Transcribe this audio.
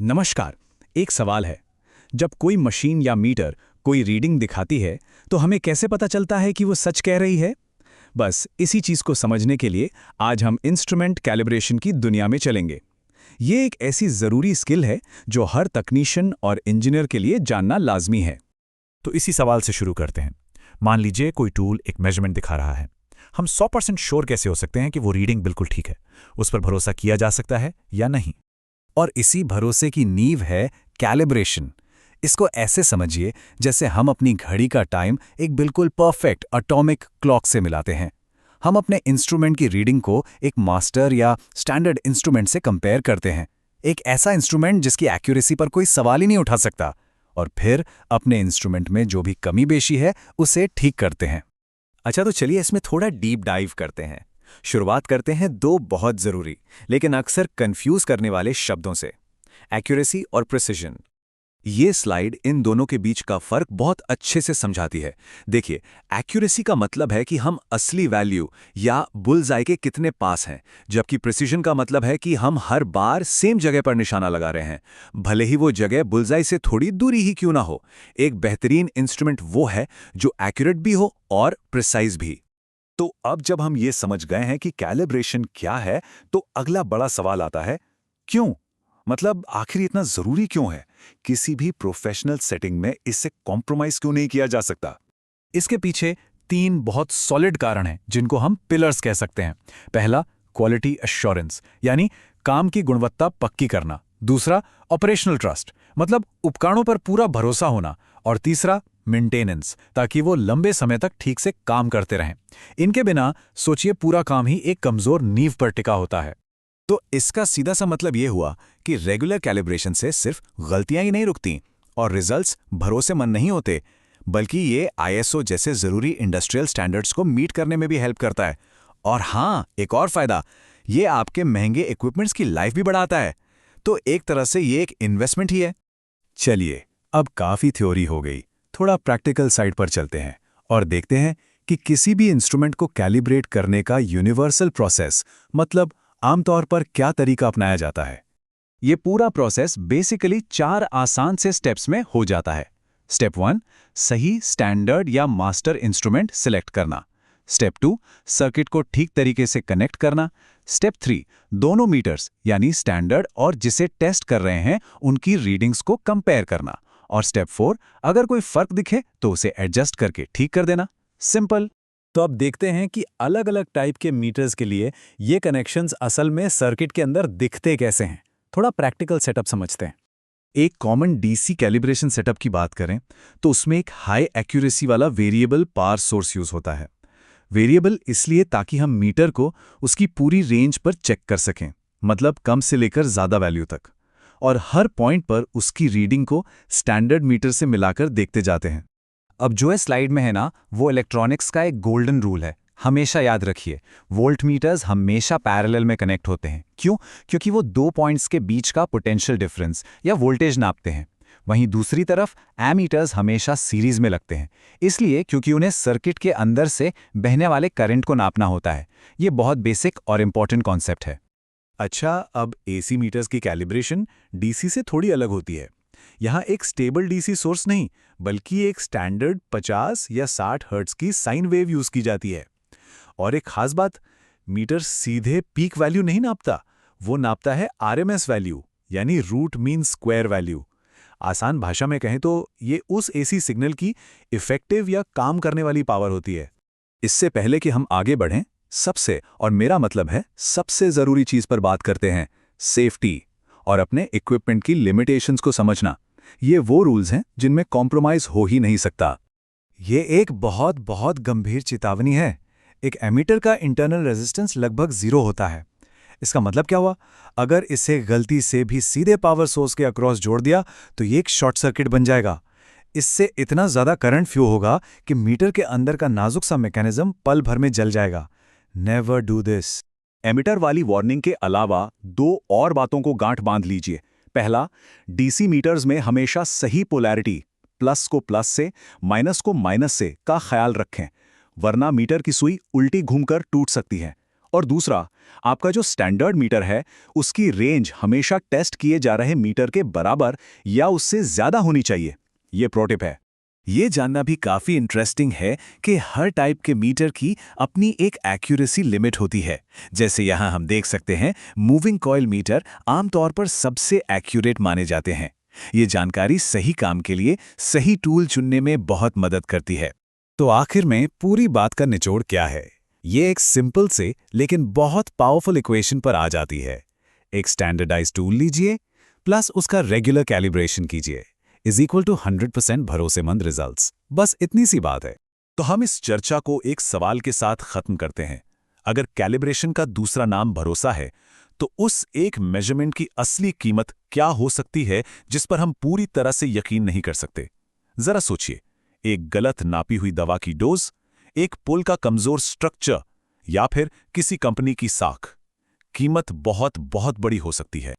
नमस्कार। एक सवाल है। जब कोई मशीन या मीटर कोई रीडिंग दिखाती है तो हमें कैसे पता चलता है कि वो सच कह रही है? बस इसी चीज को समझने के लिए आज हम इंस्ट्रूमेंट कैलिब्रेशन की दुनिया में चलेंगे। ये एक ऐसी जरूरी स्किल है जो हर तकनीशियन और इंजीनियर के लिए जानना लाजमी है। तो इसी सवाल से शुरू करते हैं। मान लीजिए कोई टूल एक मेजरमेंट दिखा रहा है। हम 100% श्योर कैसे हो सकते हैं कि वो रीडिंग बिल्कुल ठीक है? उस पर भरोसा किया जा सकता है या नहीं? और इसी भरोसे की नींव है कैलिब्रेशन। इसको ऐसे समझिए जैसे हम अपनी घड़ी का टाइम एक बिल्कुल परफेक्ट एटॉमिक क्लॉक से मिलाते हैं। हम अपने इंस्ट्रूमेंट की रीडिंग को एक मास्टर या स्टैंडर्ड इंस्ट्रूमेंट से कंपेयर करते हैं, एक ऐसा इंस्ट्रूमेंट जिसकी एक्यूरेसी पर कोई सवाल ही नहीं उठा सकता, और फिर अपने इंस्ट्रूमेंट में जो भी कमी बेशी है उसे ठीक करते हैं। अच्छा, तो चलिए इसमें थोड़ा डीप डाइव करते हैं। शुरुआत करते हैं दो बहुत ज़रूरी लेकिन अक्सर कंफ्यूज करने वाले शब्दों से, एक्यूरेसी और प्रिसिजन। ये स्लाइड इन दोनों के बीच का फर्क बहुत अच्छे से समझाती है। देखिए, एक्यूरेसी का मतलब है कि हम असली वैल्यू या बुल्सआई के कितने पास हैं, जबकि प्रिसिजन का मतलब है कि हम हर बार सेम जगह पर निशाना लगा रहे हैं, भले ही वो जगह बुल्सआई से थोड़ी दूरी ही क्यों ना हो। एक बेहतरीन इंस्ट्रूमेंट वो है जो एक्यूरेट भी हो और प्रिसाइज भी। तो अब जब हम ये समझ गए हैं कि कैलिब्रेशन क्या है, तो अगला बड़ा सवाल आता है, क्यों? मतलब आखिर इतना जरूरी क्यों है? किसी भी प्रोफेशनल सेटिंग में इससे कॉम्प्रोमाइज क्यों नहीं किया जा सकता? इसके पीछे तीन बहुत सॉलिड कारण हैं जिनको हम पिलर्स कह सकते हैं। पहला, क्वालिटी एश्योरेंस, यानी काम की गुणवत्ता पक्की करना। दूसरा, ऑपरेशनल ट्रस्ट, मतलब उपकरणों पर पूरा भरोसा होना। और तीसरा, मेंटेनेंस, ताकि वो लंबे समय तक ठीक से काम करते रहें। इनके बिना सोचिए पूरा काम ही एक कमजोर नींव पर टिका होता है। तो इसका सीधा सा मतलब ये हुआ कि रेगुलर कैलिब्रेशन से सिर्फ गलतियां ही नहीं रुकती और रिजल्ट्स भरोसेमंद नहीं होते, बल्कि ये आईएसओ जैसे जरूरी इंडस्ट्रियल स्टैंडर्ड्स को मीट करने में भी हेल्प करता है। और हाँ, एक और फायदा, ये आपके महंगे इक्विपमेंट्स की लाइफ भी बढ़ाता है। तो एक तरह से ये एक इन्वेस्टमेंट ही है। चलिए, अब काफी थ्योरी हो गई, थोड़ा प्रैक्टिकल साइड पर चलते हैं और देखते हैं कि किसी भी इंस्ट्रूमेंट को कैलिब्रेट करने का यूनिवर्सल प्रोसेस, मतलब आमतौर पर क्या तरीका अपनाया जाता है। ये पूरा प्रोसेस बेसिकली 4 आसान से स्टेप्स में हो जाता है। स्टेप 1, सही स्टैंडर्ड या मास्टर इंस्ट्रूमेंट सिलेक्ट करना। स्टेप 2, सर्किट को ठीक तरीके से कनेक्ट करना। स्टेप 3, दोनों मीटर्स यानी स्टैंडर्ड और जिसे टेस्ट कर रहे हैं उनकी रीडिंग्स को कंपेयर करना। और स्टेप 4, अगर कोई फर्क दिखे तो उसे एडजस्ट करके ठीक कर देना। सिंपल। तो अब देखते हैं कि अलग अलग टाइप के मीटर्स के लिए ये कनेक्शंस असल में सर्किट के अंदर दिखते कैसे हैं। थोड़ा प्रैक्टिकल सेटअप समझते हैं। एक कॉमन डीसी कैलिब्रेशन सेटअप की बात करें तो उसमें एक हाई एक्यूरेसी वाला वेरिएबल पावर सोर्स यूज होता है। वेरिएबल इसलिए ताकि हम मीटर को उसकी पूरी रेंज पर चेक कर सकें, मतलब कम से लेकर ज़्यादा वैल्यू तक, और हर पॉइंट पर उसकी रीडिंग को स्टैंडर्ड मीटर से मिलाकर देखते जाते हैं। अब जो है स्लाइड में है ना, वो इलेक्ट्रॉनिक्स का एक गोल्डन रूल है, हमेशा याद रखिए। वोल्ट मीटर्स हमेशा पैरेलल में कनेक्ट होते हैं। क्यों? क्योंकि वो दो पॉइंट्स के बीच का पोटेंशियल डिफरेंस या वोल्टेज नापते हैं। वहीं दूसरी तरफ एमीटर्स हमेशा सीरीज में लगते हैं, इसलिए क्योंकि उन्हें सर्किट के अंदर से बहने वाले करंट को नापना होता है। ये बहुत बेसिक और इंपॉर्टेंट कॉन्सेप्ट है। अच्छा, अब एसी मीटर्स की कैलिब्रेशन डीसी से थोड़ी अलग होती है। यहाँ एक स्टेबल डीसी सोर्स नहीं, बल्कि एक स्टैंडर्ड 50 या 60 हर्ट्ज की साइन वेव यूज की जाती है। और एक खास बात, मीटर सीधे पीक वैल्यू नहीं नापता, वो नापता है आरएमएस वैल्यू, यानी रूट मीन स्क्वायर वैल्यू। आसान भाषा में कहें तो ये उस एसी सिग्नल की इफेक्टिव या काम करने वाली पावर होती है। इससे पहले कि हम आगे बढ़ें, सबसे, और मेरा मतलब है सबसे जरूरी चीज पर बात करते हैं, सेफ्टी और अपने इक्विपमेंट की लिमिटेशंस को समझना। ये वो रूल्स हैं जिनमें कॉम्प्रोमाइज हो ही नहीं सकता। ये एक बहुत बहुत गंभीर चेतावनी है। एक एमीटर का इंटरनल रेजिस्टेंस लगभग 0 होता है। इसका मतलब क्या हुआ? अगर इसे गलती से भी सीधे पावर सोर्स के अक्रॉस जोड़ दिया तो ये एक शॉर्ट सर्किट बन जाएगा। इससे इतना ज्यादा करंट फ्लो होगा कि मीटर के अंदर का नाजुक सा मैकेनिज्म पल भर में जल जाएगा। Never do this. एमिटर वाली वार्निंग के अलावा दो और बातों को गांठ बांध लीजिए। पहला, डीसी मीटर्स में हमेशा सही पोलैरिटी, प्लस को प्लस से, माइनस को माइनस से, का ख्याल रखें, वरना मीटर की सुई उल्टी घूमकर टूट सकती है। और दूसरा, आपका जो स्टैंडर्ड मीटर है उसकी रेंज हमेशा टेस्ट किए जा रहे मीटर के बराबर या उससे ज़्यादा होनी चाहिए। ये प्रो टिप है। ये जानना भी काफ़ी इंटरेस्टिंग है कि हर टाइप के मीटर की अपनी एक एक्यूरेसी लिमिट होती है। जैसे यहाँ हम देख सकते हैं, मूविंग कॉइल मीटर आमतौर पर सबसे एक्यूरेट माने जाते हैं। ये जानकारी सही काम के लिए सही टूल चुनने में बहुत मदद करती है। तो आखिर में पूरी बात का निचोड़ क्या है? ये एक सिंपल से लेकिन बहुत पावरफुल इक्वेशन पर आ जाती है। एक स्टैंडर्डाइज टूल लीजिए प्लस उसका रेगुलर कैलिब्रेशन कीजिए इज इक्वल टू 100% भरोसेमंद रिजल्ट्स। बस इतनी सी बात है। तो हम इस चर्चा को एक सवाल के साथ खत्म करते हैं। अगर कैलिब्रेशन का दूसरा नाम भरोसा है, तो उस एक मेजरमेंट की असली कीमत क्या हो सकती है जिस पर हम पूरी तरह से यकीन नहीं कर सकते? जरा सोचिए, एक गलत नापी हुई दवा की डोज, एक पुल का कमजोर स्ट्रक्चर या फिर किसी कंपनी की साख। कीमत बहुत बहुत बड़ी हो सकती है।